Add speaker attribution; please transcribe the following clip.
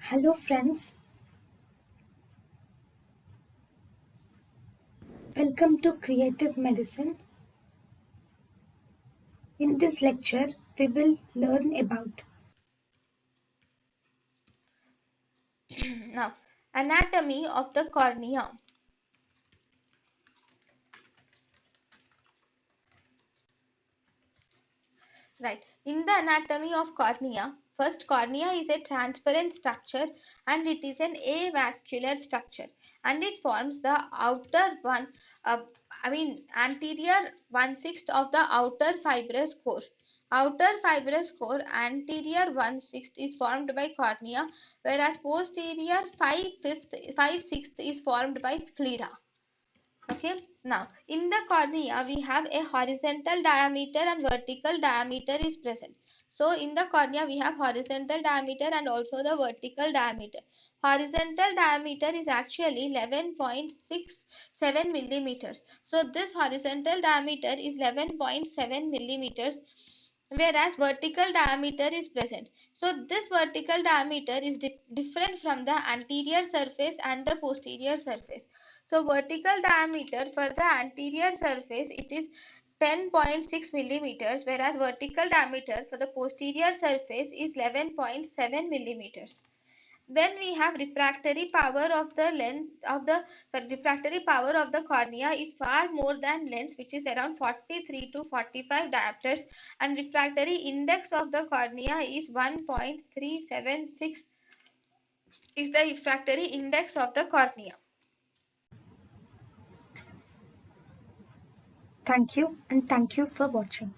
Speaker 1: Hello friends, welcome to Creative Medicine. In this lecture, we will learn about
Speaker 2: Now, anatomy of the cornea. Right. In the anatomy of cornea, first cornea is a transparent structure and it is an avascular structure and it forms the outer one, anterior 1/6 of the outer fibrous core. Outer fibrous core anterior 1/6 is formed by cornea, whereas posterior 5/6 is formed by sclera. Okay, now in the cornea we have a horizontal diameter and vertical diameter is present. So in the cornea we have horizontal diameter and also the vertical diameter. Horizontal diameter is actually 11.67 millimeters. So this horizontal diameter is 11.7 millimeters, whereas vertical diameter is present. So this vertical diameter is different from the anterior surface and the posterior surface. So vertical diameter for the anterior surface it is 10.6 millimeters, whereas vertical diameter for the posterior surface is 11.7 millimeters. Then we have refractory power of the refractory power of the cornea is far more than lens, which is around 43 to 45 diopters, and refractory index of the cornea is 1.376 is the refractory index of the cornea.
Speaker 1: thank you and thank you for watching.